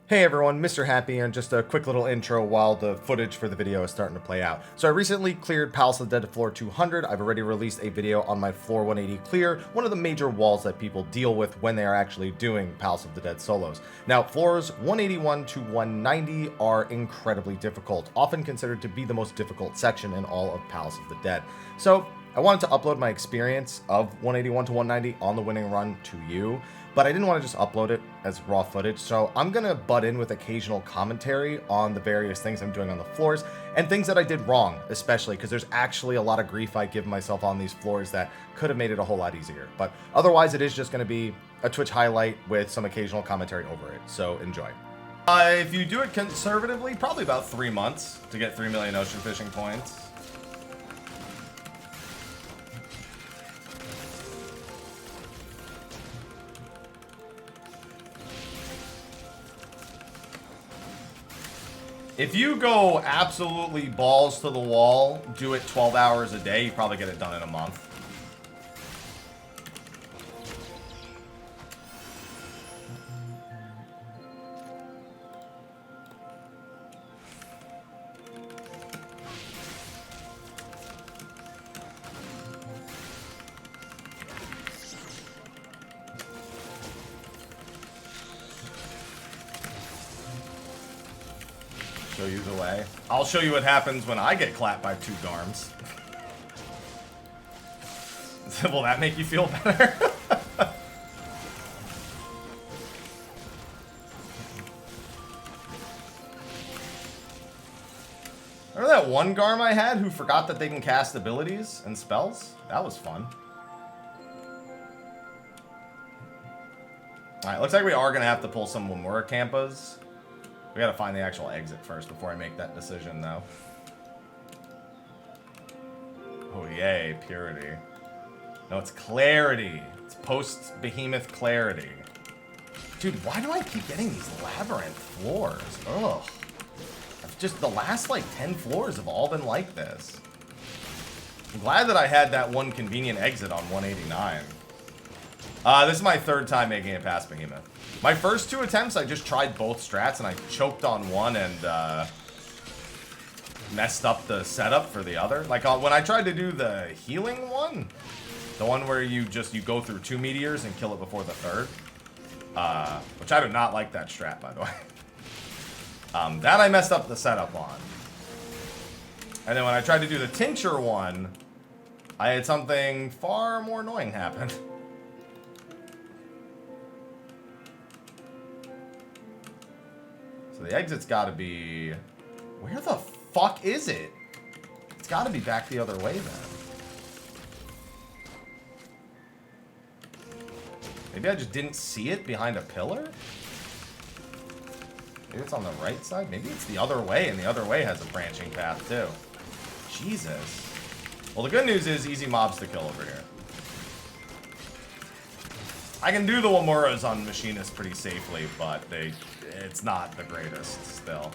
Hey everyone, Mr. Happy, and just a quick little intro while the footage for the video is starting to play out. So I recently cleared Palace of the Dead floor 200. I've already released a video on my floor 180 clear, one of the major walls that people deal with when they are actually doing Palace of the Dead solos. Now, floors 181 to 190 are incredibly difficult, often considered to be the most difficult section in all of Palace of the Dead. So I wanted to upload my experience of 181 to 190 on the winning run to you, but I didn't want to just upload it as raw footage, so I'm going to butt in with occasional commentary on the various things I'm doing on the floors, and things that I did wrong, especially, because there's actually a lot of grief I give myself on these floors that could have made it a whole lot easier. But otherwise, it is just going to be a Twitch highlight with some occasional commentary over it, so enjoy. If you do it conservatively, probably about 3 months to get 3 million ocean fishing points. If you go absolutely balls to the wall, do it 12 hours a day, you probably get it done in a month. Show you the way. I'll show you what happens when I get clapped by 2 Garms. Will that make you feel better? Remember that one Garm I had who forgot that they can cast abilities and spells? That was fun. Alright, looks like we are going to have to pull some Wamura Kampas. We gotta find the actual exit first before I make that decision, though. Oh, yay, purity. No, it's clarity. It's post-behemoth clarity. Dude, why do I keep getting these labyrinth floors? Ugh. I've just, the last, like, 10 floors have all been like this. I'm glad that I had that one convenient exit on 189. This is my 3rd time making it past behemoth. My first 2 attempts, I just tried both strats, and I choked on one and messed up the setup for the other. Like, when I tried to do the healing one, the one where you go through 2 meteors and kill it before the 3rd, which I do not like that strat, by the way. That I messed up the setup on. And then when I tried to do the tincture one, I had something far more annoying happen. So the exit's gotta be... Where the fuck is it? It's gotta be back the other way then. Maybe I just didn't see it behind a pillar? Maybe it's on the right side? Maybe it's the other way, and the other way has a branching path too. Jesus. Well, the good news is easy mobs to kill over here. I can do the Wamuras on Machinists pretty safely, but it's not the greatest still.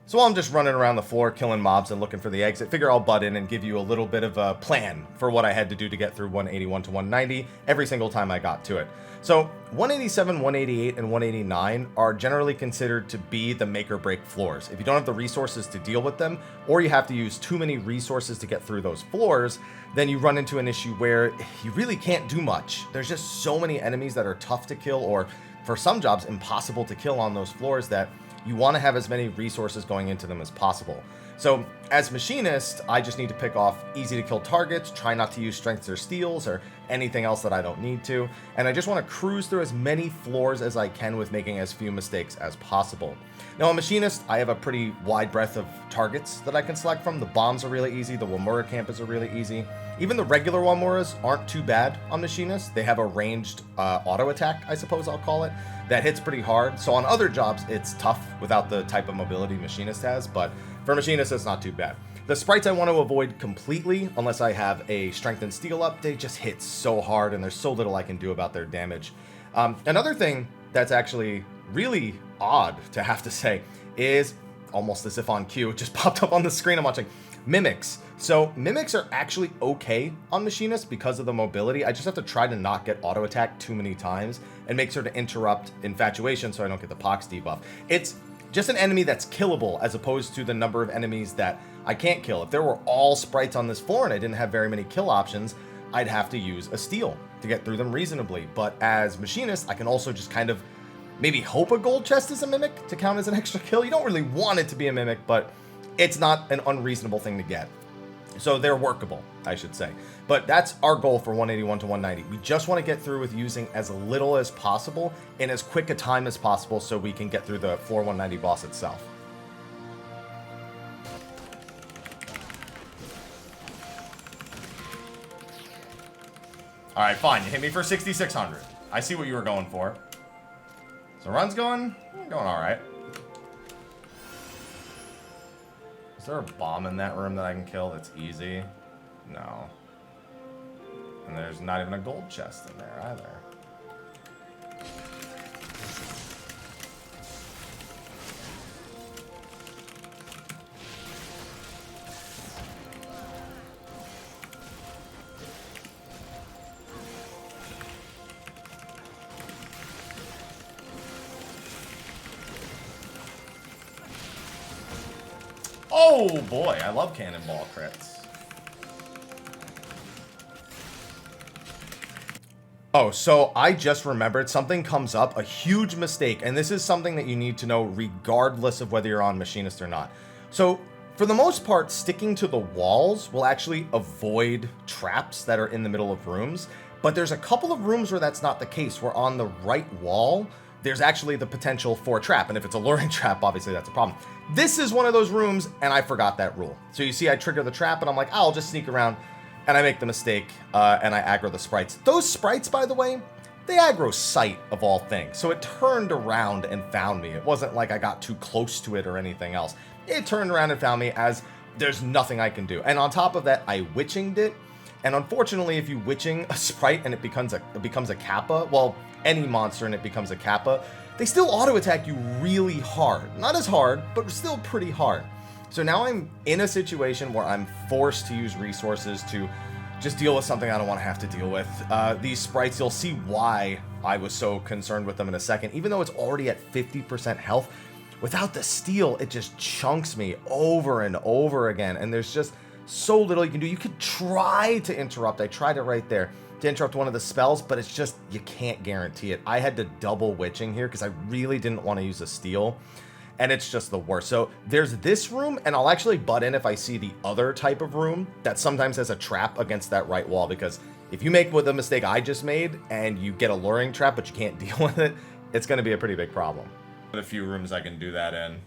So while I'm just running around the floor, killing mobs and looking for the exit, figure I'll butt in and give you a little bit of a plan for what I had to do to get through 181 to 190 every single time I got to it. So 187, 188, and 189 are generally considered to be the make or break floors. If you don't have the resources to deal with them, or you have to use too many resources to get through those floors, then you run into an issue where you really can't do much. There's just so many enemies that are tough to kill, or for some jobs impossible to kill on those floors, that you want to have as many resources going into them as possible. So as Machinist, I just need to pick off easy to kill targets, try not to use strengths or steals or anything else that I don't need to, and I just want to cruise through as many floors as I can with making as few mistakes as possible. Now on Machinist, I have a pretty wide breadth of targets that I can select from. The bombs are really easy, the Wamura Kampas are really easy. Even the regular Wamuras aren't too bad on Machinist. They have a ranged auto attack, I suppose I'll call it, that hits pretty hard. So on other jobs, it's tough without the type of mobility Machinist has, but for Machinist, it's not too bad. The sprites I want to avoid completely, unless I have a strength and steel up, they just hit so hard and there's so little I can do about their damage. Another thing that's actually really odd to have to say is, almost as if on cue, it just popped up on the screen I'm watching, Mimics. So mimics are actually okay on Machinist because of the mobility. I just have to try to not get auto attack too many times and make sure to interrupt infatuation so I don't get the pox debuff. It's just an enemy that's killable as opposed to the number of enemies that I can't kill. If there were all sprites on this floor and I didn't have very many kill options, I'd have to use a steal to get through them reasonably. But as Machinist, I can also just kind of maybe hope a gold chest is a mimic to count as an extra kill. You don't really want it to be a mimic, but it's not an unreasonable thing to get. So they're workable, I should say. But that's our goal for 181 to 190. We just want to get through with using as little as possible in as quick a time as possible so we can get through the floor 190 boss itself. All right, fine. You hit me for 6,600. I see what you were going for. So run's going all right. Is there a bomb in that room that I can kill that's easy? No. And there's not even a gold chest in there either. Oh boy, I love cannonball crits. Oh, so I just remembered something comes up, a huge mistake, and this is something that you need to know regardless of whether you're on Machinist or not. So for the most part, sticking to the walls will actually avoid traps that are in the middle of rooms, but there's a couple of rooms where that's not the case, where on the right wall, there's actually the potential for a trap, and if it's a luring trap, obviously that's a problem. This is one of those rooms, and I forgot that rule. So you see I trigger the trap, and I'm like, oh, I'll just sneak around, and I make the mistake, and I aggro the sprites. Those sprites, by the way, they aggro sight of all things, so it turned around and found me. It wasn't like I got too close to it or anything else. It turned around and found me as there's nothing I can do. And on top of that, I witchinged it, and unfortunately, if you witching a sprite and it becomes a kappa, well, any monster and it becomes a kappa, they still auto attack you really hard. Not as hard, but still pretty hard. So now I'm in a situation where I'm forced to use resources to just deal with something I don't want to have to deal with. These sprites, you'll see why I was so concerned with them in a second. Even though it's already at 50% health, without the steal, it just chunks me over and over again. And there's just so little you can do. You could try to interrupt. I tried it right there to interrupt one of the spells, but it's just, you can't guarantee it. I had to double witching here because I really didn't want to use a steal, and it's just the worst. So there's this room, and I'll actually butt in if I see the other type of room that sometimes has a trap against that right wall, because if you make the mistake I just made and you get a luring trap but you can't deal with it, it's going to be a pretty big problem. A few rooms I can do that in.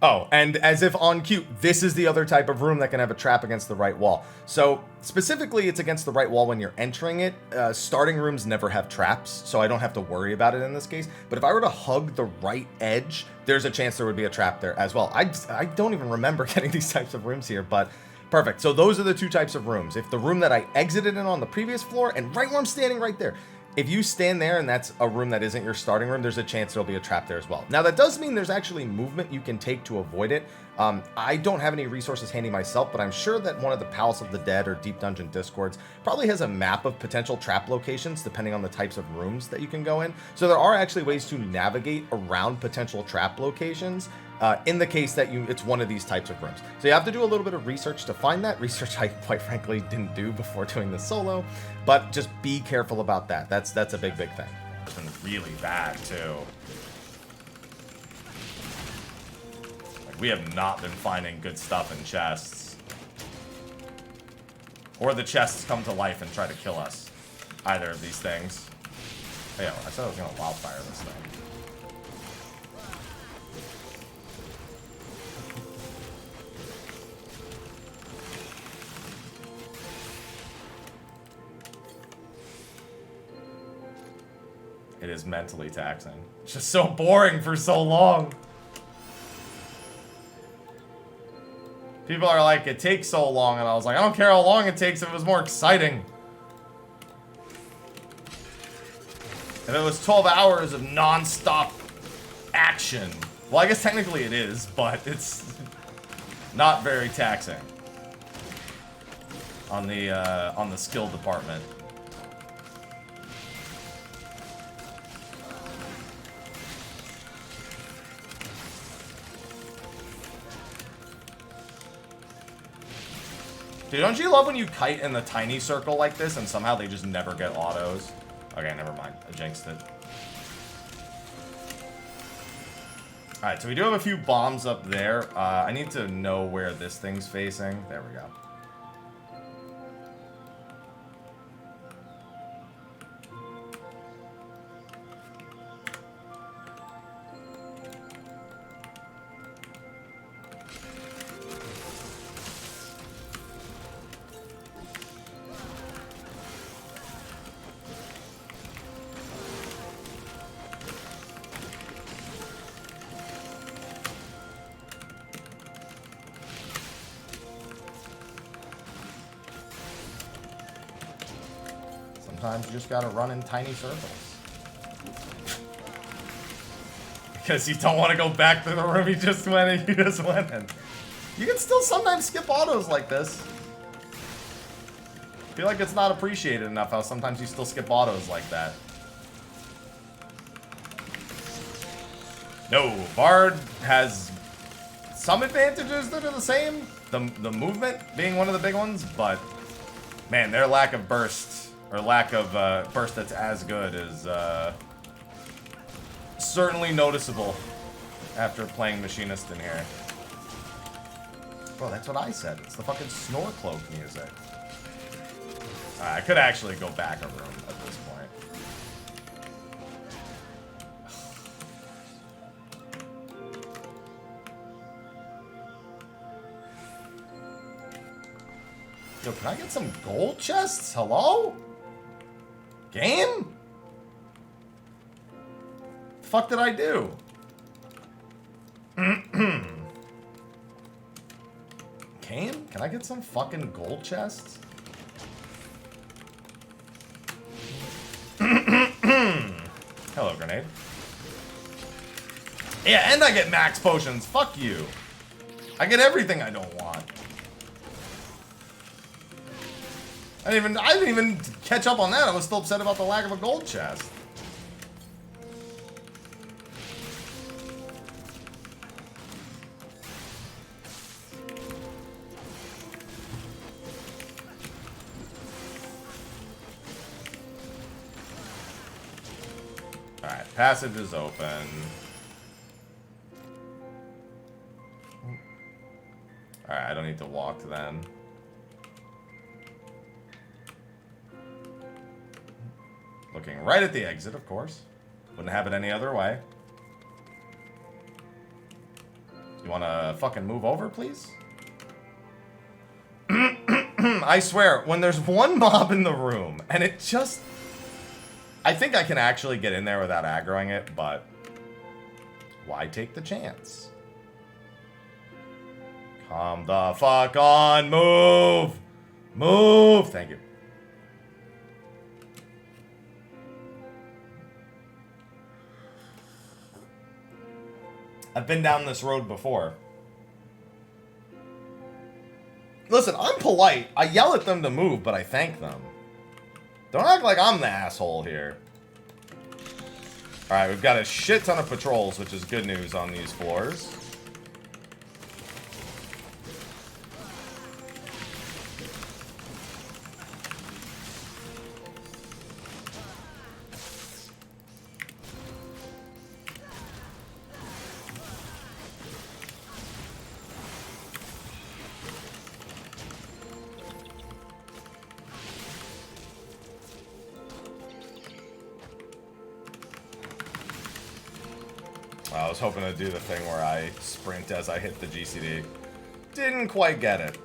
Oh, and as if on cue, this is the other type of room that can have a trap against the right wall. So specifically, it's against the right wall when you're entering it. Starting rooms never have traps, so I don't have to worry about it in this case. But if I were to hug the right edge, there's a chance there would be a trap there as well. I don't even remember getting these types of rooms here, but perfect. So those are the two types of rooms. If the room that I exited in on the previous floor, and right where I'm standing right there, if you stand there and that's a room that isn't your starting room, there's a chance there'll be a trap there as well. Now, that does mean there's actually movement you can take to avoid it. I don't have any resources handy myself, but I'm sure that one of the Palace of the Dead or Deep Dungeon Discords probably has a map of potential trap locations depending on the types of rooms that you can go in. So there are actually ways to navigate around potential trap locations in the case that it's one of these types of rooms. So you have to do a little bit of research to find that. Research I quite frankly didn't do before doing this solo, but just be careful about that. That's a big thing. It's been really bad too. Like, we have not been finding good stuff in chests. Or the chests come to life and try to kill us. Either of these things. Hey, yo, I said I was gonna wildfire this thing. It is mentally taxing. It's just so boring for so long. People are like, it takes so long, and I was like, I don't care how long it takes if it was more exciting. If it was 12 hours of non-stop action, Well, I guess technically it is, but it's not very taxing on the skill department. Dude, don't you love when you kite in the tiny circle like this and somehow they just never get autos? Okay, never mind. I jinxed it. Alright, so we do have a few bombs up there. I need to know where this thing's facing. There we go. Sometimes you just gotta run in tiny circles. Because you don't want to go back to the room you just went in. You just went in. You can still sometimes skip autos like this. I feel like it's not appreciated enough how sometimes you still skip autos like that. No, Bard has some advantages that are the same. The movement being one of the big ones, but man, their lack of burst, or lack of burst that's as good, is certainly noticeable after playing Machinist in here. Bro, that's what I said. It's the fucking snore cloak music. I could actually go back a room at this point. Yo, can I get some gold chests? Hello? Game? The fuck did I do? Game? Can I get some fucking gold chests? Hello, grenade. Yeah, and I get max potions. Fuck you. I get everything I don't want. I didn't even catch up on that. I was still upset about the lack of a gold chest. Alright, passage is open. Alright, I don't need to walk then. Looking right at the exit, of course. Wouldn't have it any other way. You wanna fucking move over, please? I swear, when there's one mob in the room, and it just... I think I can actually get in there without aggroing it, but... why take the chance? Come the fuck on, move! Move! Thank you. I've been down this road before. Listen, I'm polite. I yell at them to move, but I thank them. Don't act like I'm the asshole here. Alright, we've got a shit ton of patrols, which is good news on these floors. I was hoping to do the thing where I sprint as I hit the GCD. Didn't quite get it.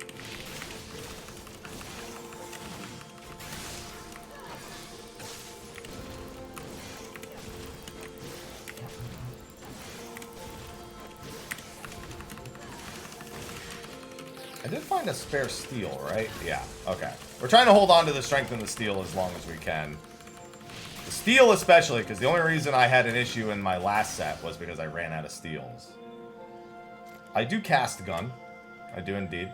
I did find a spare steel, right? Yeah, okay. We're trying to hold on to the strength and the steel as long as we can. The steel especially, because the only reason I had an issue in my last set was because I ran out of steels. I do cast gun. I do indeed.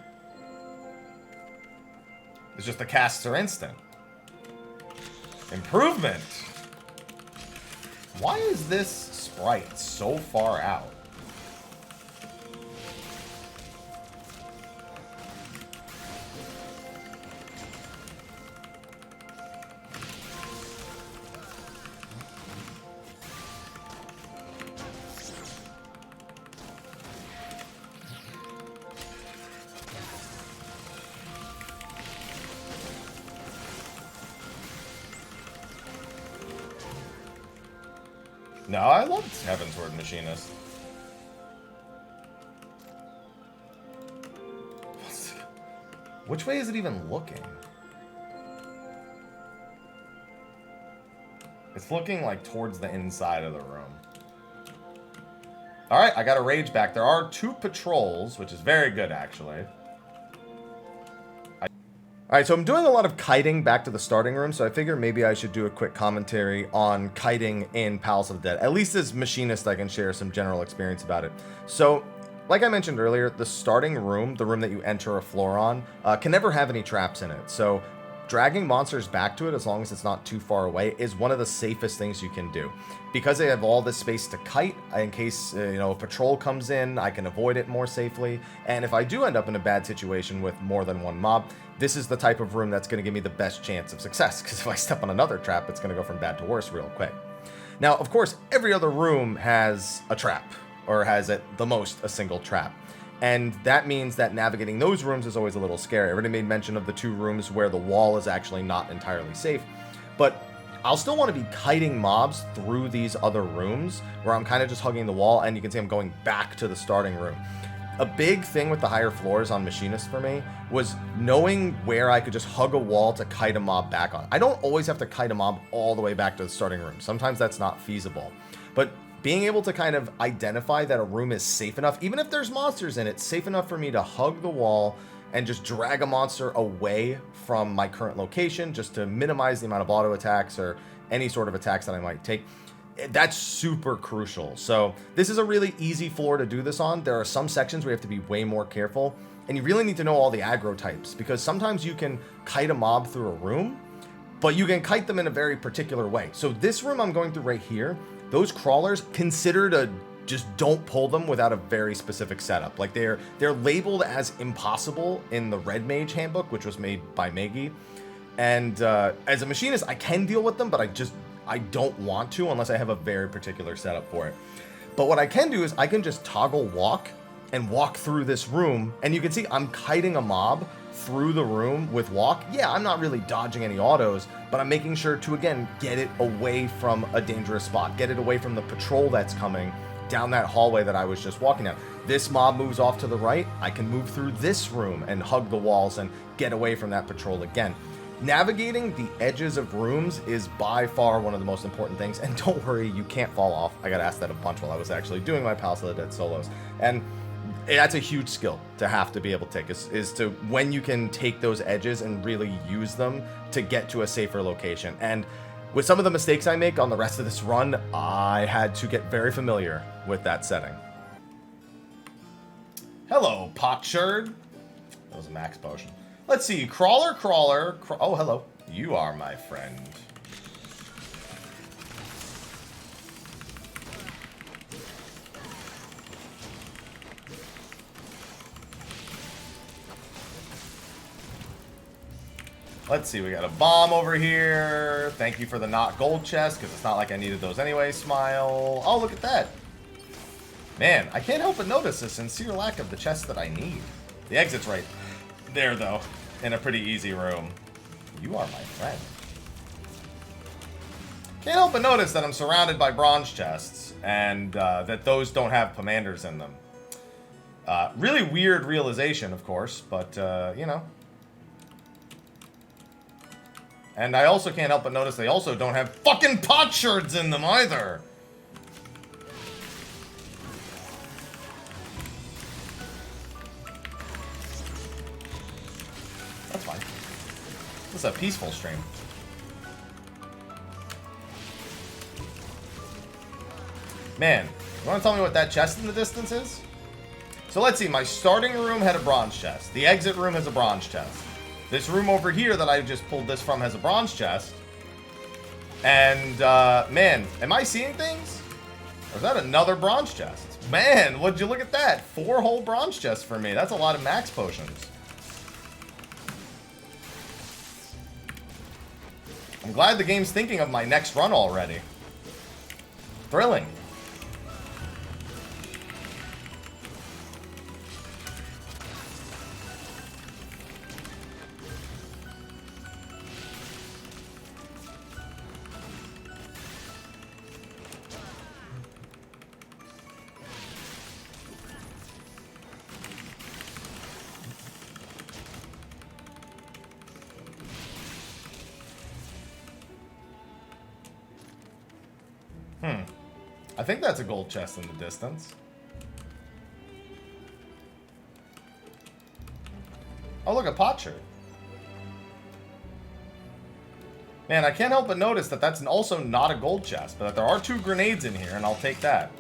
It's just the casts are instant. Improvement! Why is this sprite so far out? No, I loved Heavensward Machinist. Which way is it even looking? It's looking like towards the inside of the room. Alright, I got a rage back. There are 2 patrols, which is very good, actually. Alright, so I'm doing a lot of kiting back to the starting room, so I figure maybe I should do a quick commentary on kiting in Palace of the Dead. At least as Machinist, I can share some general experience about it. So, like I mentioned earlier, the starting room, the room that you enter a floor on, can never have any traps in it. So, dragging monsters back to it, as long as it's not too far away, is one of the safest things you can do. Because they have all this space to kite, in case, a patrol comes in, I can avoid it more safely. And if I do end up in a bad situation with more than one mob, this is the type of room that's going to give me the best chance of success, because if I step on another trap, it's going to go from bad to worse real quick. Now, of course, every other room has a trap, or has at the most a single trap. And that means that navigating those rooms is always a little scary. I already made mention of the 2 rooms where the wall is actually not entirely safe, but I'll still want to be kiting mobs through these other rooms where I'm kind of just hugging the wall, and you can see I'm going back to the starting room. A big thing with the higher floors on Machinist for me was knowing where I could just hug a wall to kite a mob back on. I don't always have to kite a mob all the way back to the starting room. Sometimes that's not feasible. But being able to kind of identify that a room is safe enough, even if there's monsters in it, safe enough for me to hug the wall and just drag a monster away from my current location just to minimize the amount of auto attacks or any sort of attacks that I might take. That's super crucial. So this is a really easy floor to do this on. There are some sections where you have to be way more careful, and you really need to know all the aggro types, because sometimes you can kite a mob through a room, but you can kite them in a very particular way. So this room I'm going through right here, those crawlers, consider to just don't pull them without a very specific setup. Like they're labeled as impossible in the Red Mage handbook, which was made by Maggie. And as a Machinist, I can deal with them, but I don't want to unless I have a very particular setup for it. But what I can do is I can just toggle walk and walk through this room, and you can see I'm kiting a mob through the room with walk. Yeah, I'm not really dodging any autos, but I'm making sure to, again, get it away from a dangerous spot, get it away from the patrol that's coming down that hallway that I was just walking down. This mob moves off to the right, I can move through this room and hug the walls and get away from that patrol again. Navigating the edges of rooms is by far one of the most important things, and don't worry, you can't fall off. I got asked that a bunch while I was actually doing my Palace of the Dead solos, and that's a huge skill to have to be able to take, is to when you can take those edges and really use them to get to a safer location. And with some of the mistakes I make on the rest of this run, I had to get very familiar with that setting. Hello, Potsherd. That was a max potion. Let's see, crawler. Oh, hello. You are my friend. Let's see, we got a bomb over here. Thank you for the not gold chest, because it's not like I needed those anyway. Smile. Oh, look at that. Man, I can't help but notice a sincere lack of the chest that I need. The exit's right there, though, in a pretty easy room. You are my friend. Can't help but notice that I'm surrounded by bronze chests, and that those don't have commanders in them. Really weird realization, of course, but, you know. And I also can't help but notice they also don't have fucking potsherds in them either. That's fine. This is a peaceful stream. Man, you want to tell me what that chest in the distance is? So let's see. My starting room had a bronze chest. The exit room has a bronze chest. This room over here that I just pulled this from has a bronze chest. And, man, am I seeing things? Or is that another bronze chest? Man, would you look at that? 4 whole bronze chests for me. That's a lot of max potions. I'm glad the game's thinking of my next run already. Thrilling. I think that's a gold chest in the distance. Oh, look, a potsherd. Man, I can't help but notice that that's also not a gold chest, but that there are 2 grenades in here, and I'll take that.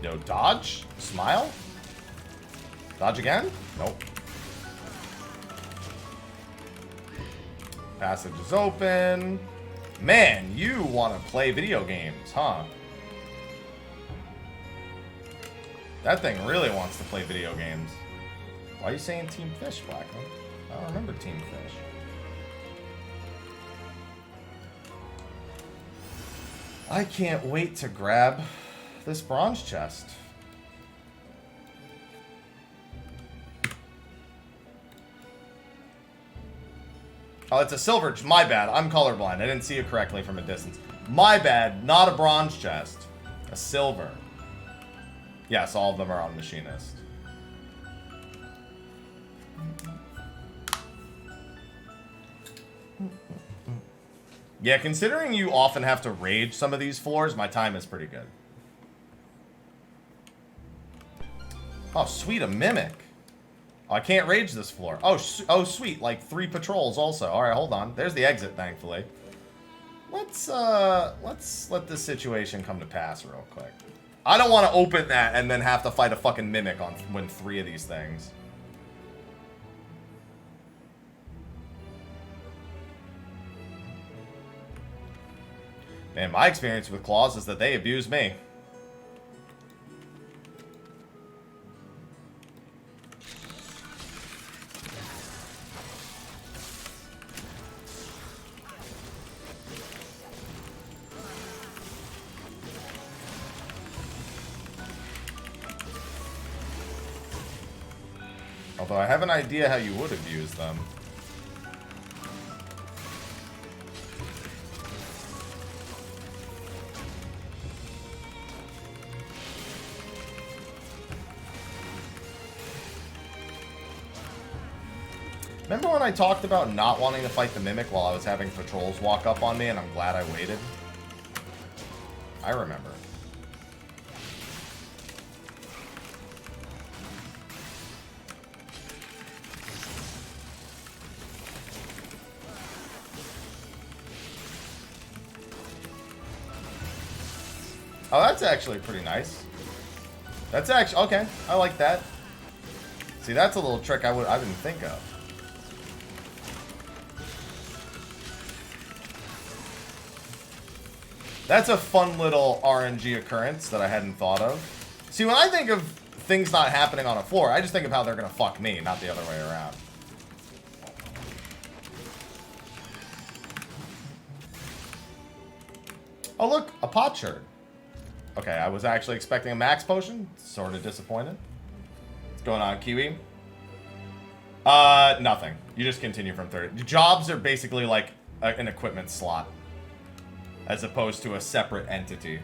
Yo, dodge? Smile? Dodge again? Nope. Passage is open. Man, you want to play video games, huh? That thing really wants to play video games. Why are you saying Team Fish, Blackman? I don't remember Team Fish. I can't wait to grab this bronze chest. Oh, it's a silver. My bad. I'm colorblind. I didn't see it correctly from a distance. My bad. Not a bronze chest. A silver. Yes, all of them are on Machinist. Yeah, considering you often have to rage some of these floors, my time is pretty good. Oh, sweet, a mimic. Oh, I can't rage this floor. Oh, sweet, like 3 patrols also. All right, hold on. There's the exit, thankfully. Let's let this situation come to pass real quick. I don't want to open that and then have to fight a fucking mimic on win 3 of these things. Man, my experience with claws is that they abuse me. Although I have an idea how you would abuse them. Remember when I talked about not wanting to fight the Mimic while I was having patrols walk up on me, and I'm glad I waited? I remember. Oh, that's actually pretty nice. That's actually... okay, I like that. See, that's a little trick I didn't think of. That's a fun little RNG occurrence that I hadn't thought of. See, when I think of things not happening on a floor, I just think of how they're gonna fuck me, not the other way around. Oh, look, a potsherd. Okay, I was actually expecting a max potion. Sort of disappointed. What's going on, Kiwi? Nothing. You just continue from 30. Jobs are basically like an equipment slot, as opposed to a separate entity.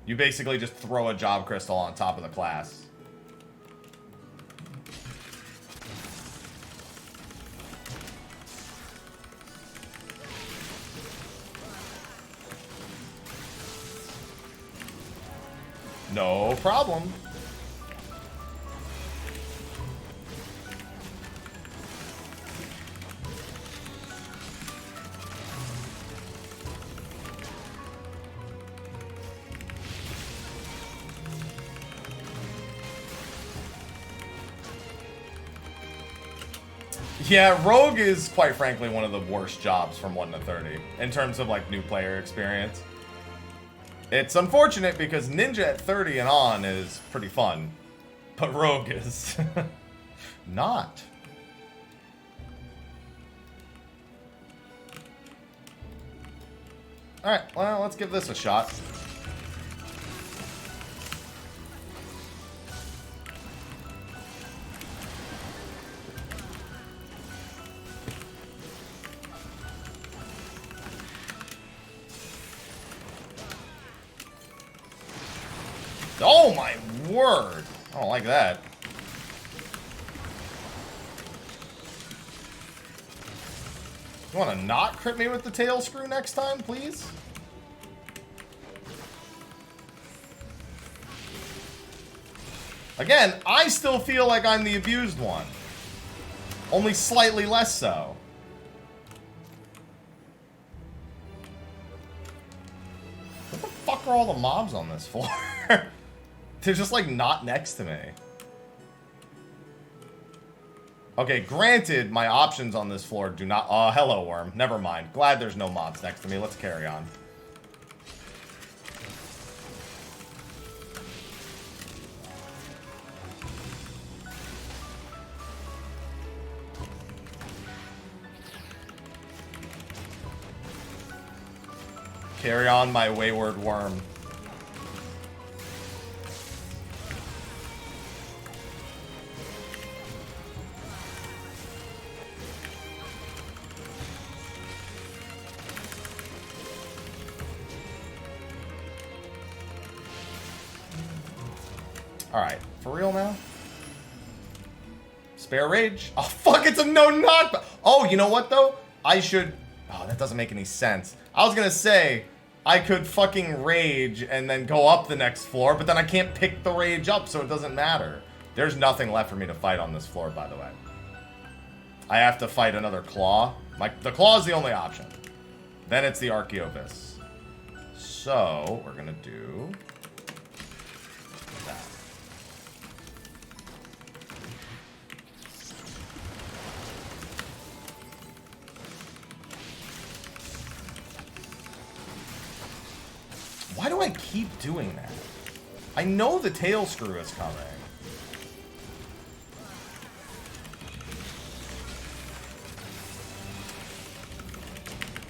You basically just throw a job crystal on top of the class. No problem. Yeah, Rogue is, quite frankly, one of the worst jobs from 1 to 30 in terms of, like, new player experience. It's unfortunate because Ninja at 30 and on is pretty fun, but Rogue is not. Alright, well, let's give this a shot. Oh my word! I don't like that. You want to not crit me with the tail screw next time, please? Again, I still feel like I'm the abused one. Only slightly less so. What the fuck are all the mobs on this floor? They're just, like, not next to me. Okay, granted, my options on this floor do not... hello, worm. Never mind. Glad there's no mobs next to me. Let's carry on. Carry on, my wayward worm. Alright, for real now? Spare rage? Oh, fuck, it's a no knockback! Oh, you know what, though? I should... Oh, that doesn't make any sense. I was gonna say, I could fucking rage and then go up the next floor, but then I can't pick the rage up, so it doesn't matter. There's nothing left for me to fight on this floor, by the way. I have to fight another claw. The claw is the only option. Then it's the Archaeovis. So, we're gonna do... that. Why do I keep doing that? I know the tail screw is coming.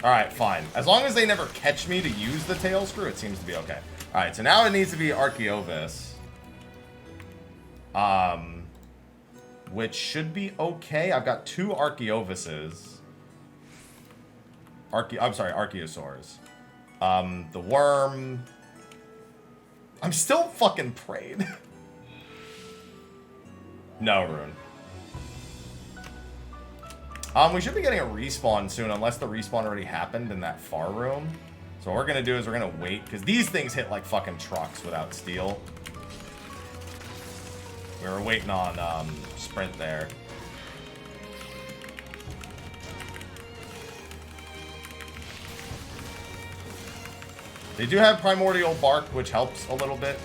Alright, fine. As long as they never catch me to use the tail screw, it seems to be okay. Alright, so now it needs to be Archaeovis. Which should be okay. I've got 2 Archaeovises. I'm sorry, Archaeosaurs. The worm. I'm still fucking prayed. No, Rune. We should be getting a respawn soon, unless the respawn already happened in that far room. So what we're gonna do is we're gonna wait, because these things hit like fucking trucks without steel. We were waiting on sprint there. They do have primordial bark, which helps a little bit.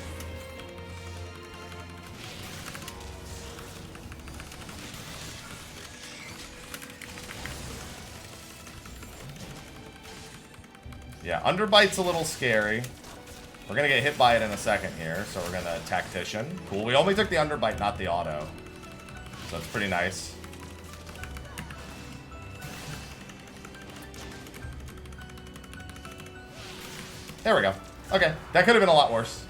Yeah, Underbite's a little scary. We're gonna get hit by it in a second here, so we're gonna Tactician. Cool, we only took the Underbite, not the auto. So that's pretty nice. There we go. Okay, that could have been a lot worse.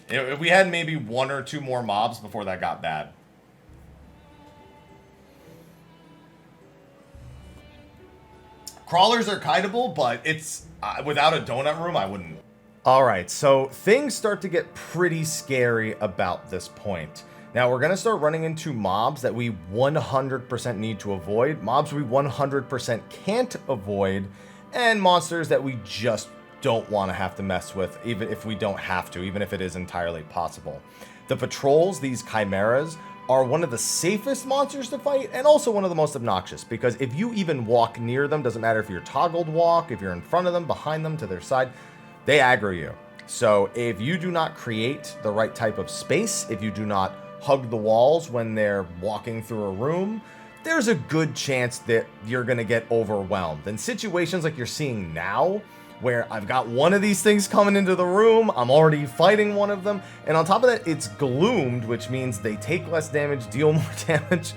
If we had maybe 1 or 2 more mobs before that got bad. Crawlers are kiteable, but it's without a donut room, I wouldn't. Alright, so things start to get pretty scary about this point. Now, we're going to start running into mobs that we 100% need to avoid, mobs we 100% can't avoid, and monsters that we just don't want to have to mess with, even if we don't have to, even if it is entirely possible. The patrols, these chimeras, are one of the safest monsters to fight, and also one of the most obnoxious, because if you even walk near them, doesn't matter if you're toggled walk, if you're in front of them, behind them, to their side, they aggro you. So if you do not create the right type of space, if you do not hug the walls when they're walking through a room, there's a good chance that you're going to get overwhelmed. In situations like you're seeing now, where I've got one of these things coming into the room, I'm already fighting one of them, and on top of that, it's gloomed, which means they take less damage, deal more damage.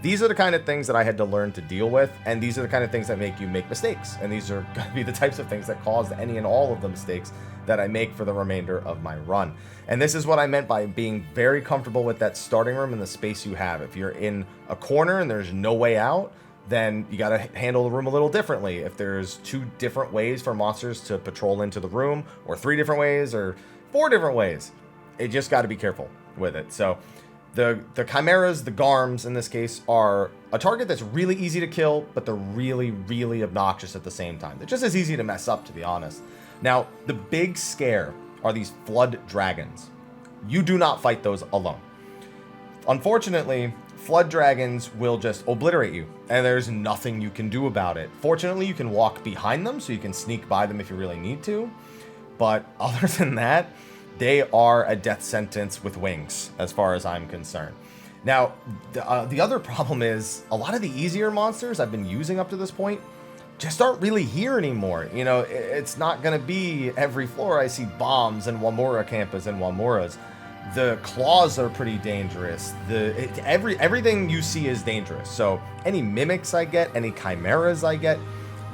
These are the kind of things that I had to learn to deal with, and these are the kind of things that make you make mistakes, and these are going to be the types of things that cause any and all of the mistakes that I make for the remainder of my run. And this is what I meant by being very comfortable with that starting room and the space you have. If you're in a corner and there's no way out, then you got to handle the room a little differently. If there's 2 different ways for monsters to patrol into the room, or 3 different ways, or 4 different ways, you just got to be careful with it. So the chimeras, the garms in this case, are a target that's really easy to kill, but they're really, really obnoxious at the same time. They're just as easy to mess up, to be honest. Now, the big scare are these flood dragons. You do not fight those alone. Unfortunately, flood dragons will just obliterate you, and there's nothing you can do about it. Fortunately, you can walk behind them, so you can sneak by them if you really need to. But other than that, they are a death sentence with wings, as far as I'm concerned. Now, the other problem is, a lot of the easier monsters I've been using up to this point just aren't really here anymore. You know, it's not going to be every floor I see bombs and Wamura Campas and Wamuras. The claws are pretty dangerous. Everything you see is dangerous. So any mimics I get, any chimeras I get,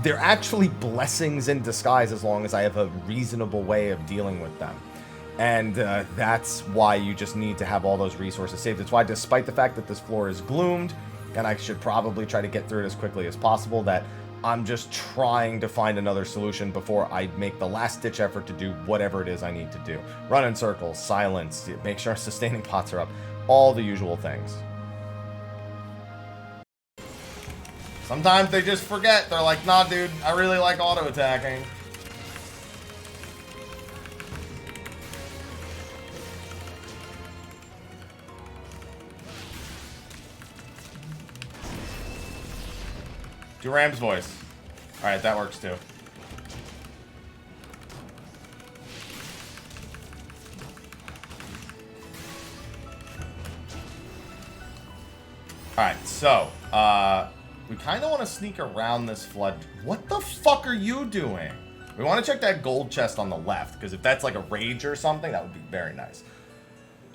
they're actually blessings in disguise as long as I have a reasonable way of dealing with them. And that's why you just need to have all those resources saved. It's why, despite the fact that this floor is gloomed, and I should probably try to get through it as quickly as possible, that I'm just trying to find another solution before I make the last-ditch effort to do whatever it is I need to do. Run in circles, silence, make sure sustaining pots are up, all the usual things. Sometimes they just forget. They're like, nah, dude, I really like auto-attacking. Do Ram's voice. Alright, that works too. Alright, so, we kind of want to sneak around this flood. What the fuck are you doing? We want to check that gold chest on the left, because if that's like a rage or something, that would be very nice.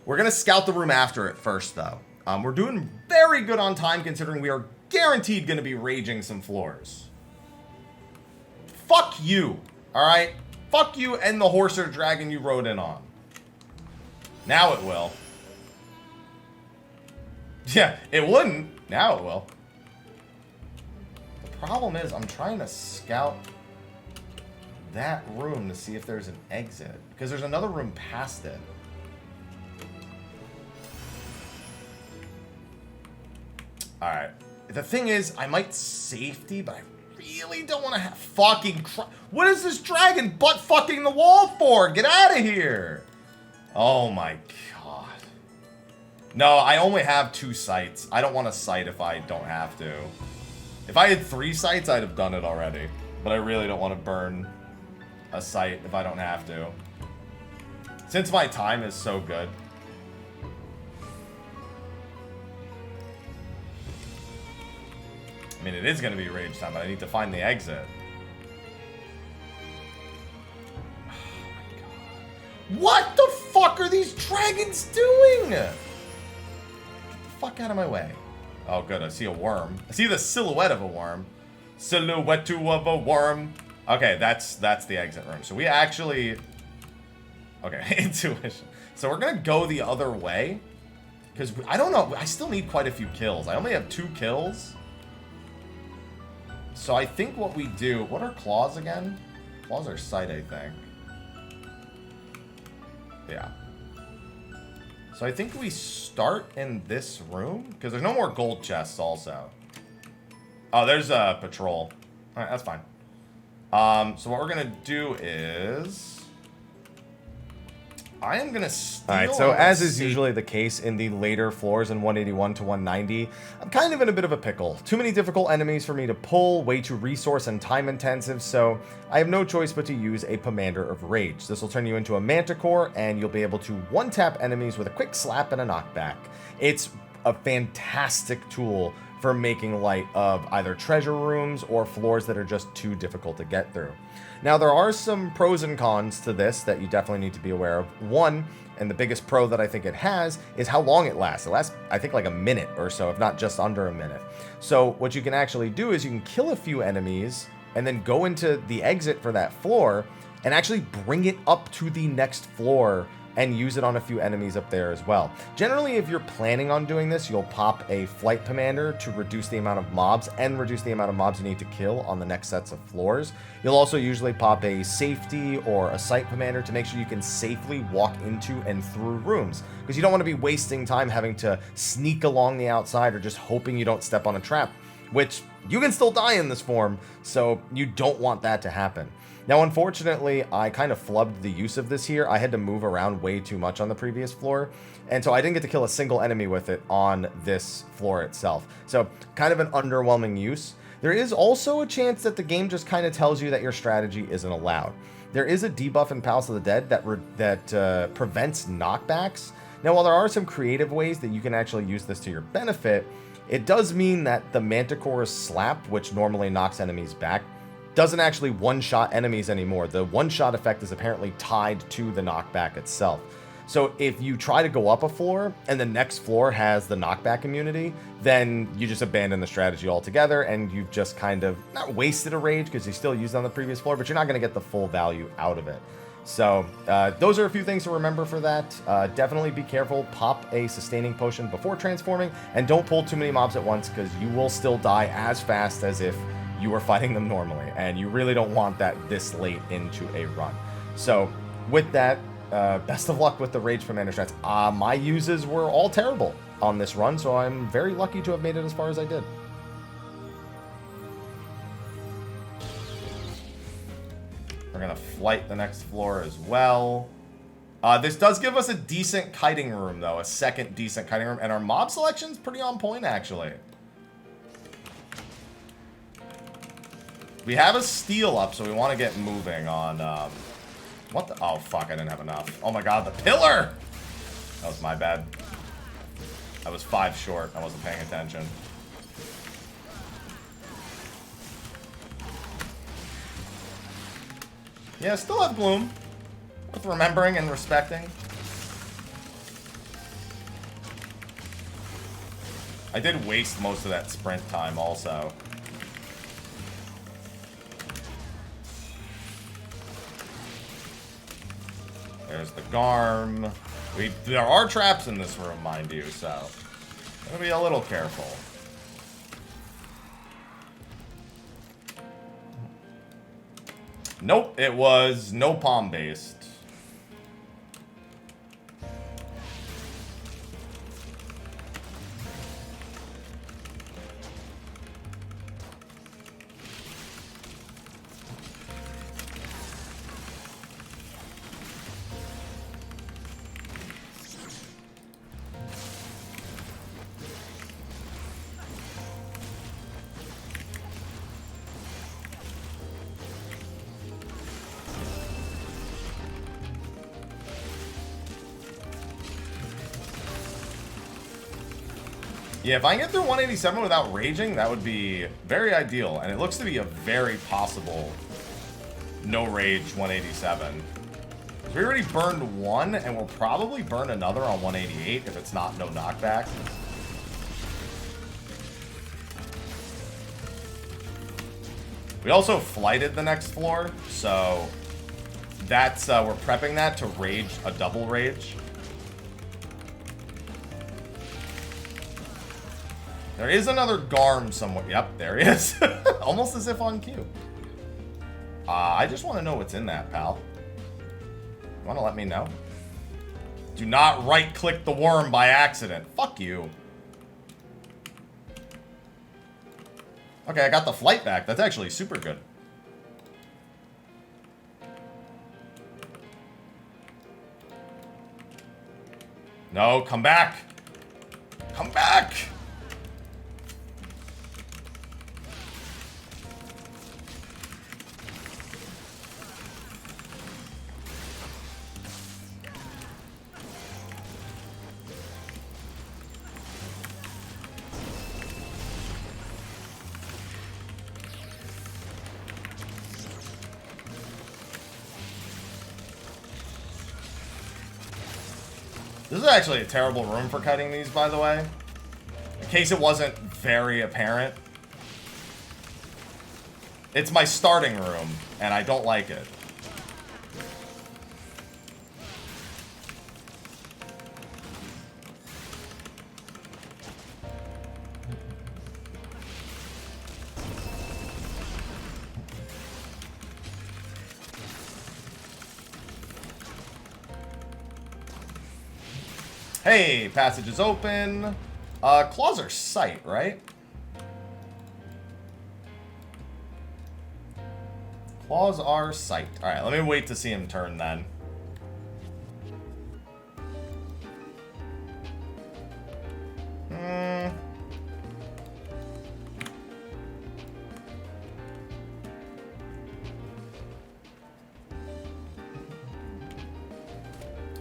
We're going to scout the room after it first, though. We're doing very good on time, considering we are guaranteed going to be raging some floors. Fuck you, alright? Fuck you and the horse or dragon you rode in on. Now it will. Yeah, it wouldn't. Now it will. The problem is, I'm trying to scout that room to see if there's an exit, because there's another room past it. Alright. The thing is, I might safety, but I really don't want to have fucking... What is this dragon butt fucking the wall for? Get out of here! Oh my god. No, I only have 2 sights. I don't want to sight if I don't have to. If I had 3 sights, I'd have done it already. But I really don't want to burn a sight if I don't have to. Since my time is so good. I mean, it is going to be rage time, but I need to find the exit. Oh my god. What the fuck are these dragons doing? Get the fuck out of my way. Oh, good. I see a worm. I see the silhouette of a worm. Silhouette of a worm. Okay, that's the exit room. So we actually... Okay, intuition. So we're going to go the other way. Because, I don't know. I still need quite a few kills. I only have 2 kills. So I think what we do... What are claws again? Claws are sight, I think. Yeah. So I think we start in this room. Because there's no more gold chests also. Oh, there's a patrol. Alright, that's fine. So what we're going to do is... I am going to steal... Alright, so as is usually the case in the later floors in 181 to 190, I'm kind of in a bit of a pickle. Too many difficult enemies for me to pull, way too resource and time intensive, so I have no choice but to use a Pomander of Rage. This will turn you into a Manticore, and you'll be able to one-tap enemies with a quick slap and a knockback. It's a fantastic tool for making light of either treasure rooms or floors that are just too difficult to get through. Now, there are some pros and cons to this that you definitely need to be aware of. One, and the biggest pro that I think it has, is how long it lasts. It lasts, I think, like a minute or so, if not just under a minute. So what you can actually do is you can kill a few enemies and then go into the exit for that floor and actually bring it up to the next floor and use it on a few enemies up there as well. Generally, if you're planning on doing this, you'll pop a Flight Pomander to reduce the amount of mobs and reduce the amount of mobs you need to kill on the next sets of floors. You'll also usually pop a Safety or a Sight Pomander to make sure you can safely walk into and through rooms, because you don't want to be wasting time having to sneak along the outside or just hoping you don't step on a trap, which you can still die in this form, so you don't want that to happen. Now, unfortunately, I kind of flubbed the use of this here. I had to move around way too much on the previous floor, and so I didn't get to kill a single enemy with it on this floor itself. So, kind of an underwhelming use. There is also a chance that the game just kind of tells you that your strategy isn't allowed. There is a debuff in Palace of the Dead that prevents knockbacks. Now, while there are some creative ways that you can actually use this to your benefit, it does mean that the Manticore's Slap, which normally knocks enemies back, doesn't actually one-shot enemies anymore. The one-shot effect is apparently tied to the knockback itself. So if you try to go up a floor and the next floor has the knockback immunity, then you just abandon the strategy altogether and you've just kind of not wasted a rage because you still used it on the previous floor, but you're not going to get the full value out of it. So those are a few things to remember for that. Definitely be careful. Pop a sustaining potion before transforming, and don't pull too many mobs at once because you will still die as fast as if you were fighting them normally, and you really don't want that this late into a run. So with that, best of luck with the Rage Pomander strats. My uses were all terrible on this run, so I'm very lucky to have made it as far as I did. We're gonna flight the next floor as well. This does give us a decent kiting room, though, a second decent kiting room, and our mob selection's pretty on point, actually. We have a steal up, so we want to get moving on, what the? Oh, fuck, I didn't have enough. Oh my god, the pillar! That was my bad. I was 5 short. I wasn't paying attention. Yeah, still have Gloom. Worth remembering and respecting. I did waste most of that sprint time, also. There's the Garm. There are traps in this room, mind you, so gotta be a little careful. Nope, it was no palm based. Yeah, if I can get through 187 without raging, that would be very ideal. And it looks to be a very possible no rage 187. So we already burned one, and we'll probably burn another on 188 if it's not no knockback. We also flighted the next floor, so that's we're prepping that to rage a double rage. There is another Garm somewhere. Yep, there he is. Almost as if on cue. I just want to know what's in that, pal. You want to let me know? Do not right-click the worm by accident. Fuck you. Okay, I got the flight back. That's actually super good. No, come back. Come back. This is actually a terrible room for cutting these, by the way. In case it wasn't very apparent. It's my starting room, and I don't like it. Hey, passage is open. Claws are sight, right? Claws are sight. Alright, let me wait to see him turn then.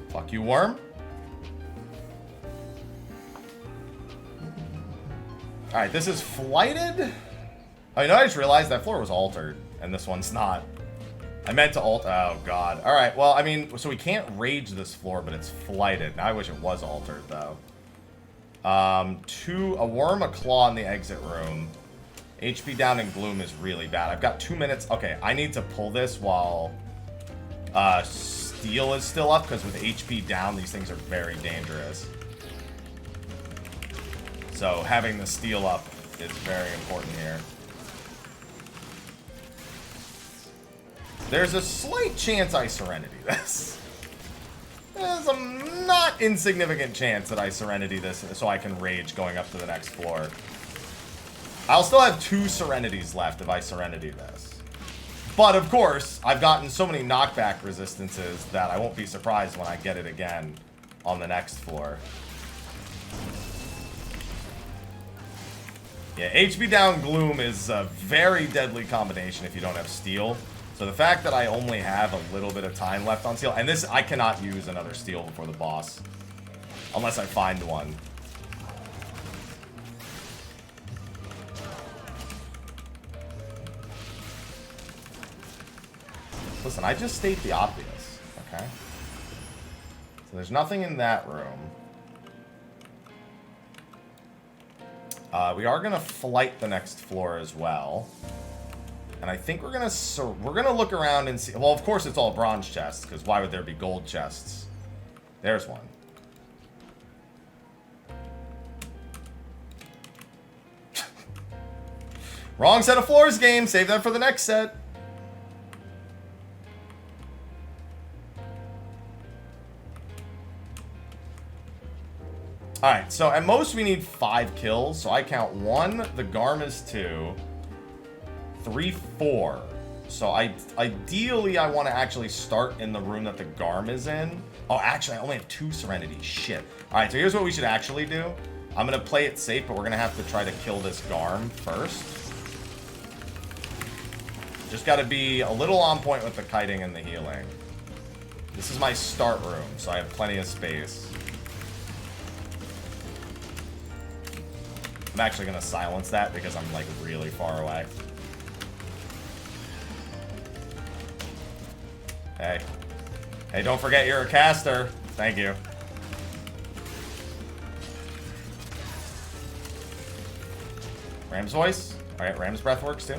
Fuck you, worm. Alright, this is flighted? Oh, you know, I just realized that floor was altered, and this one's not. I meant to oh god. Alright, well, I mean, so we can't rage this floor, but it's flighted. Now I wish it was altered, though. A worm, a claw in the exit room. HP down and gloom is really bad. I've got 2 minutes. Okay, I need to pull this while steel is still up, because with HP down, these things are very dangerous. So having the steel up is very important here. There's a slight chance I Serenity this. There's a not insignificant chance that I Serenity this so I can rage going up to the next floor. I'll still have 2 Serenities left if I Serenity this. But of course, I've gotten so many knockback resistances that I won't be surprised when I get it again on the next floor. Yeah, HP down gloom is a very deadly combination if you don't have steel. So the fact that I only have a little bit of time left on steel, and this, I cannot use another steel before the boss. Unless I find one. Listen, I just state the obvious, okay? So there's nothing in that room. We are gonna flight the next floor as well, and I think we're gonna look around and see. Well, of course it's all bronze chests, because why would there be gold chests? There's one. Wrong set of floors, game. Save that for the next set. Alright, so at most we need 5 kills. So I count 1, the Garm is 2, 3, 4. So ideally I want to actually start in the room that the Garm is in. Oh, actually I only have 2 Serenity. Shit. Alright, so here's what we should actually do. I'm going to play it safe, but we're going to have to try to kill this Garm first. Just got to be a little on point with the kiting and the healing. This is my start room, so I have plenty of space. I'm actually going to silence that because I'm, like, really far away. Hey. Hey, don't forget you're a caster. Thank you. Ram's voice? Alright, Ram's breath works too.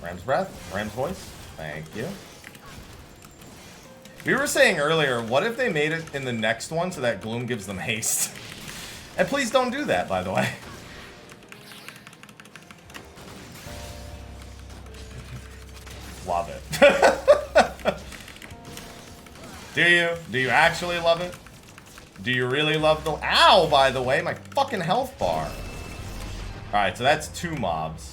Ram's breath? Ram's voice? Thank you. We were saying earlier, what if they made it in the next one so that Gloom gives them haste? And please don't do that, by the way. Love it. Do you? Do you actually love it? Do you really love the... Ow, by the way, my fucking health bar. Alright, so that's 2 mobs.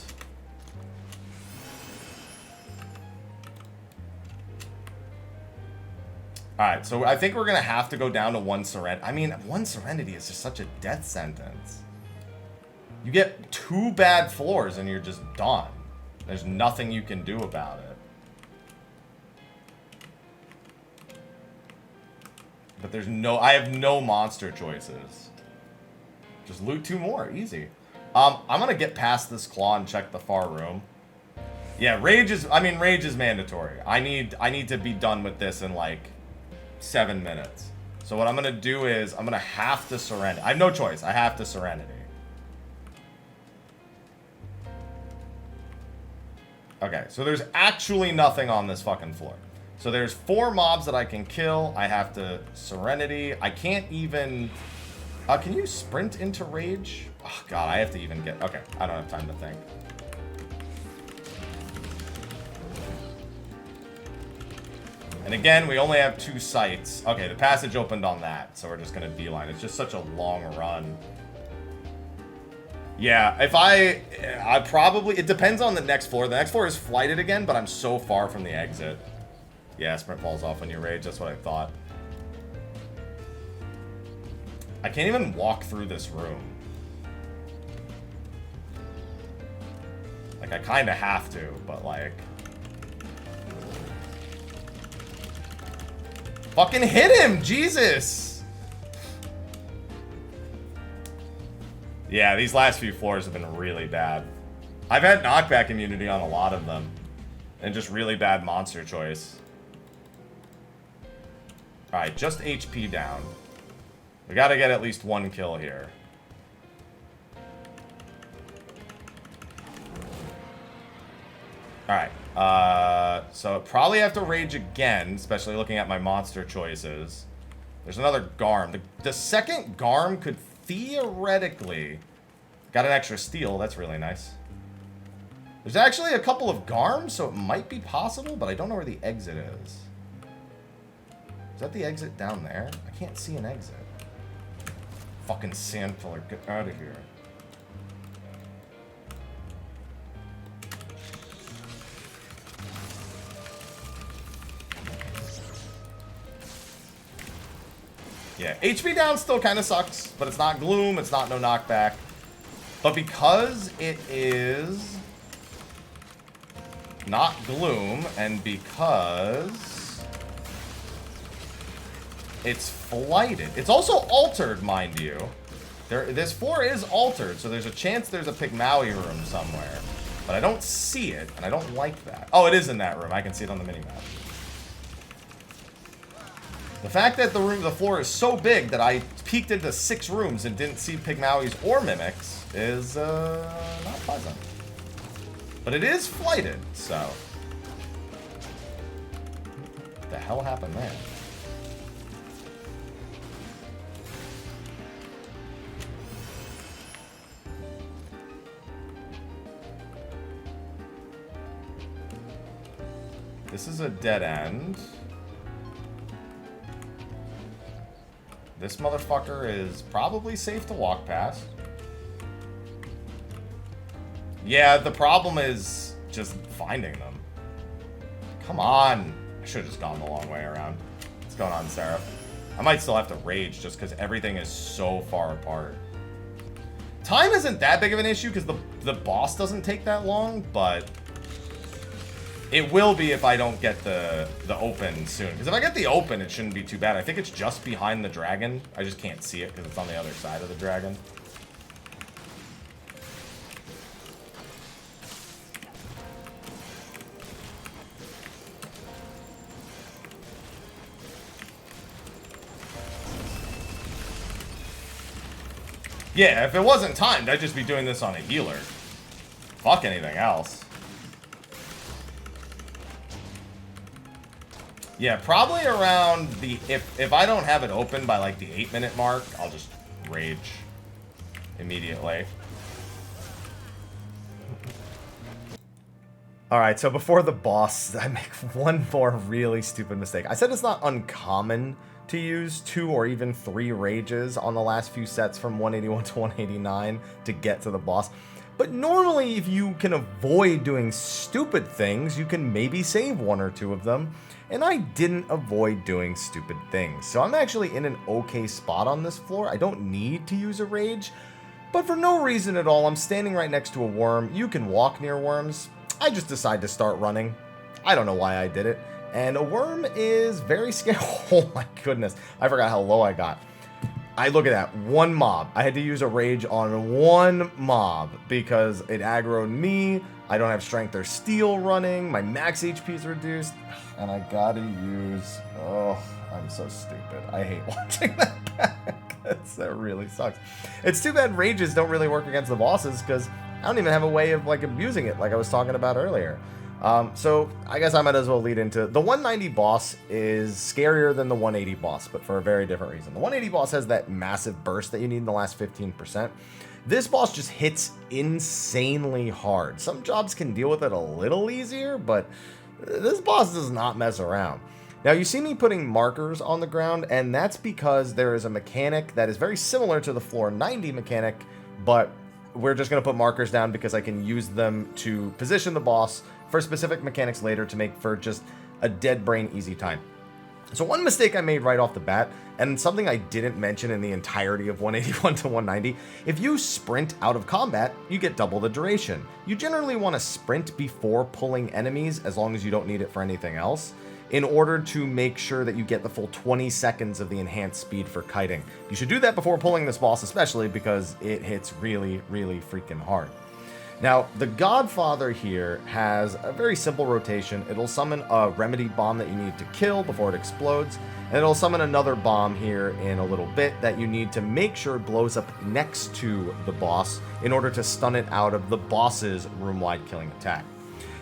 Alright, so I think we're going to have to go down to 1 Serenity. I mean, 1 Serenity is just such a death sentence. You get 2 bad floors and you're just done. There's nothing you can do about it. But there's no... I have no monster choices. Just loot 2 more. Easy. I'm going to get past this claw and check the far room. Yeah, rage is... I mean, rage is mandatory. I need to be done with this in, like, 7 minutes. So what I'm going to do is I'm going to have to Serenity. I have no choice. I have to Serenity. Okay, so there's actually nothing on this fucking floor. So there's 4 mobs that I can kill. I have to Serenity. I can't even... can you sprint into rage? Oh, God, I have to even get... Okay, I don't have time to think. And again, we only have 2 sites. Okay, the passage opened on that, so we're just going to beeline. It's just such a long run. Yeah, if I probably... It depends on the next floor. The next floor is flighted again, but I'm so far from the exit. Yeah, sprint falls off when you rage. That's what I thought. I can't even walk through this room. Like, I kind of have to, but, like... Fucking hit him! Jesus! Yeah, these last few floors have been really bad. I've had knockback immunity on a lot of them. And just really bad monster choice. Alright, just HP down. We gotta get at least 1 kill here. Alright. So probably have to rage again, especially looking at my monster choices. There's another Garm. The second Garm could theoretically... Got an extra steal. That's really nice. There's actually a couple of Garms, so it might be possible, but I don't know where the exit is. Is that the exit down there? I can't see an exit. Fucking sandfiller, get out of here. Yeah, HP down still kind of sucks, but it's not Gloom, it's not no knockback. But because it is not Gloom, and because it's flighted, it's also altered, mind you. This floor is altered, so there's a chance there's a Pygmaui room somewhere. But I don't see it, and I don't like that. Oh, it is in that room. I can see it on the minimap. The fact that the floor is so big that I peeked into 6 rooms and didn't see Pygmauis or Mimics is not pleasant. But it is flighted, so... What the hell happened there? This is a dead end. This motherfucker is probably safe to walk past. Yeah, the problem is just finding them. Come on. I should have just gone the long way around. What's going on, Seraph? I might still have to rage just because everything is so far apart. Time isn't that big of an issue because the boss doesn't take that long, but... It will be if I don't get the open soon. Because if I get the open, it shouldn't be too bad. I think it's just behind the dragon. I just can't see it because it's on the other side of the dragon. Yeah, if it wasn't timed, I'd just be doing this on a healer. Fuck anything else. Yeah, probably around the... If I don't have it open by, like, the 8-minute mark, I'll just rage immediately. Alright, so before the boss, I make one more really stupid mistake. I said it's not uncommon to use 2 or even 3 rages on the last few sets from 181 to 189 to get to the boss. But normally, if you can avoid doing stupid things, you can maybe save one or two of them. And I didn't avoid doing stupid things. So I'm actually in an okay spot on this floor. I don't need to use a rage. But for no reason at all, I'm standing right next to a worm. You can walk near worms. I just decide to start running. I don't know why I did it. And a worm is very scary. Oh my goodness. I forgot how low I got. I look at that. One mob. I had to use a rage on one mob because it aggroed me. I don't have strength or steel running. My max HP is reduced. And I gotta use... Oh, I'm so stupid. I hate watching that back. That really sucks. It's too bad rages don't really work against the bosses because I don't even have a way of like abusing it like I was talking about earlier. So I guess I might as well lead into the 190 boss is scarier than the 180 boss, but for a very different reason. The 180 boss has that massive burst that you need in the last 15%. This boss just hits insanely hard. Some jobs can deal with it a little easier, but this boss does not mess around. Now you see me putting markers on the ground, and that's because there is a mechanic that is very similar to the floor 90 mechanic, but we're just going to put markers down because I can use them to position the boss for specific mechanics later to make for just a dead brain easy time. So one mistake I made right off the bat, and something I didn't mention in the entirety of 181 to 190, if you sprint out of combat, you get double the duration. You generally want to sprint before pulling enemies as long as you don't need it for anything else, in order to make sure that you get the full 20 seconds of the enhanced speed for kiting. You should do that before pulling this boss, especially because it hits really, really freaking hard. Now, the Godfather here has a very simple rotation. It'll summon a remedy bomb that you need to kill before it explodes, and it'll summon another bomb here in a little bit that you need to make sure it blows up next to the boss in order to stun it out of the boss's room-wide killing attack.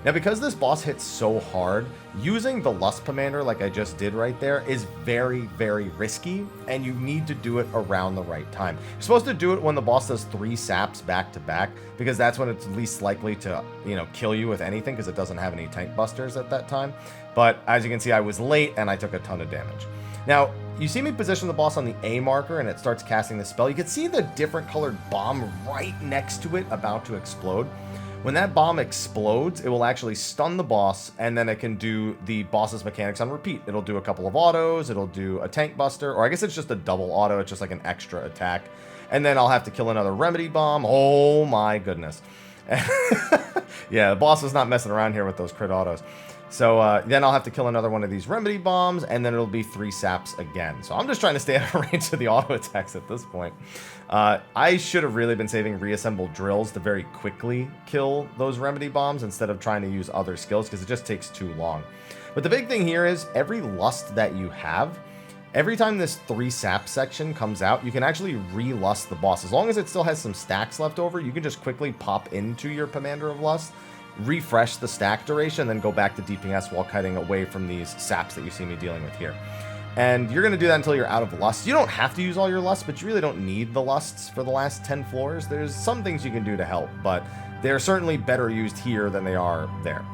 Now, because this boss hits so hard, using the Lust Commander like I just did right there is very, very risky, and you need to do it around the right time. You're supposed to do it when the boss does 3 saps back to back, because that's when it's least likely to, kill you with anything, because it doesn't have any tank busters at that time. But as you can see, I was late, and I took a ton of damage. Now, you see me position the boss on the A marker, and it starts casting the spell. You can see the different colored bomb right next to it about to explode. When that bomb explodes, it will actually stun the boss, and then it can do the boss's mechanics on repeat. It'll do a couple of autos, it'll do a tank buster, or I guess it's just a double auto, it's just like an extra attack. And then I'll have to kill another remedy bomb. Oh my goodness. Yeah, the boss is not messing around here with those crit autos. So then I'll have to kill another one of these remedy bombs, and then it'll be 3 saps again. So I'm just trying to stay out of range of the auto attacks at this point. I should have really been saving reassembled drills to very quickly kill those remedy bombs instead of trying to use other skills, because it just takes too long. But the big thing here is every lust that you have, every time this 3 sap section comes out, you can actually re-lust the boss. As long as it still has some stacks left over, you can just quickly pop into your Commander of Lust, refresh the stack duration, then go back to DPS while cutting away from these saps that you see me dealing with here. And you're going to do that until you're out of lust. You don't have to use all your lusts, but you really don't need the lusts for the last 10 floors. There's some things you can do to help, but they're certainly better used here than they are there.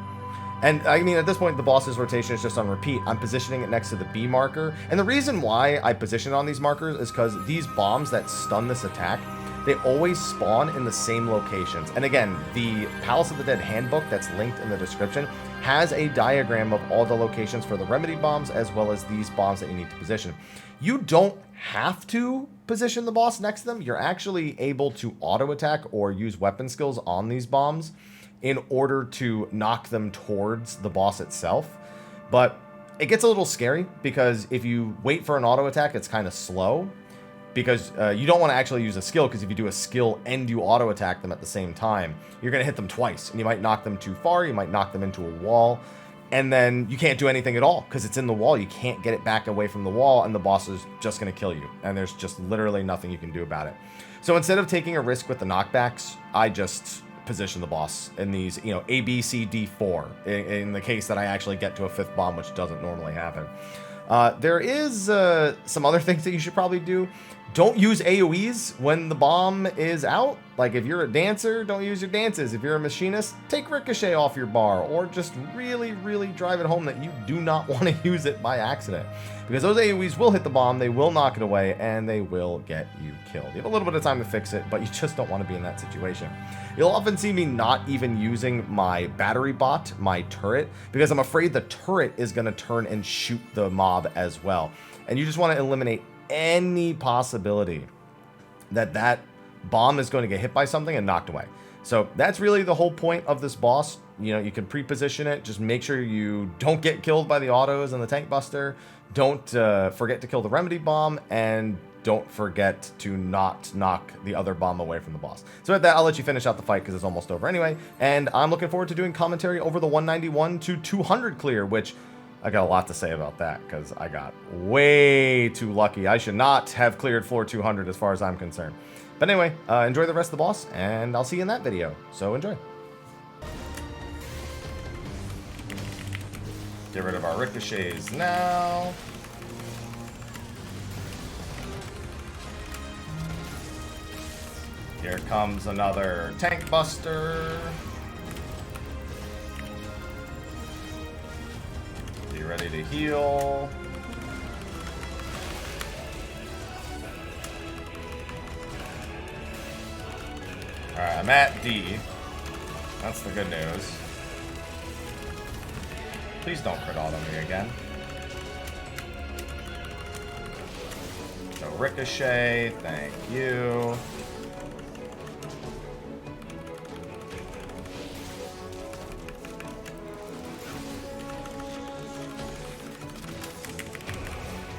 And I mean, at this point, the boss's rotation is just on repeat. I'm positioning it next to the B marker. And the reason why I position it on these markers is because these bombs that stun this attack, they always spawn in the same locations. And again, the Palace of the Dead handbook that's linked in the description has a diagram of all the locations for the remedy bombs as well as these bombs that you need to position. You don't have to position the boss next to them. You're actually able to auto attack or use weapon skills on these bombs in order to knock them towards the boss itself. But it gets a little scary because if you wait for an auto attack, it's kind of slow. Because you don't want to actually use a skill, because if you do a skill and you auto attack them at the same time, you're going to hit them twice, and you might knock them too far, you might knock them into a wall, and then you can't do anything at all because it's in the wall. You can't get it back away from the wall, and the boss is just going to kill you, and there's just literally nothing you can do about it. So instead of taking a risk with the knockbacks, I just position the boss in these, A, B, C, D, 4, in the case that I actually get to a 5th bomb, which doesn't normally happen. There is some other things that you should probably do. Don't use AoEs when the bomb is out. Like, if you're a dancer, don't use your dances. If you're a machinist, take Ricochet off your bar, or just really, really drive it home that you do not want to use it by accident. Because those AoEs will hit the bomb, they will knock it away, and they will get you killed. You have a little bit of time to fix it, but you just don't want to be in that situation. You'll often see me not even using my battery bot, my turret, because I'm afraid the turret is going to turn and shoot the mob as well. And you just want to eliminate any possibility that that bomb is going to get hit by something and knocked away. So that's really the whole point of this boss. You know, you can pre-position it. Just make sure you don't get killed by the autos and the tank buster. Don't forget to kill the remedy bomb, and don't forget to not knock the other bomb away from the boss. So with that, I'll let you finish out the fight because it's almost over anyway. And I'm looking forward to doing commentary over the 191 to 200 clear, which I got a lot to say about that because I got way too lucky. I should not have cleared floor 200 as far as I'm concerned. But anyway, enjoy the rest of the boss, and I'll see you in that video. So enjoy. Get rid of our ricochets now. Here comes another tank buster. Be ready to heal. Alright, I'm at D. That's the good news. Please don't crit auto me again. So ricochet, thank you.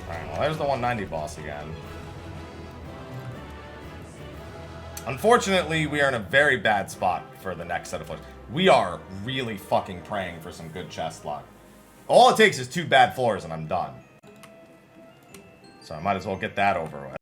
Alright, well there's the 190 boss again. Unfortunately, we are in a very bad spot for the next set of floors. We are really fucking praying for some good chest luck. All it takes is 2 bad floors and I'm done. So I might as well get that over with.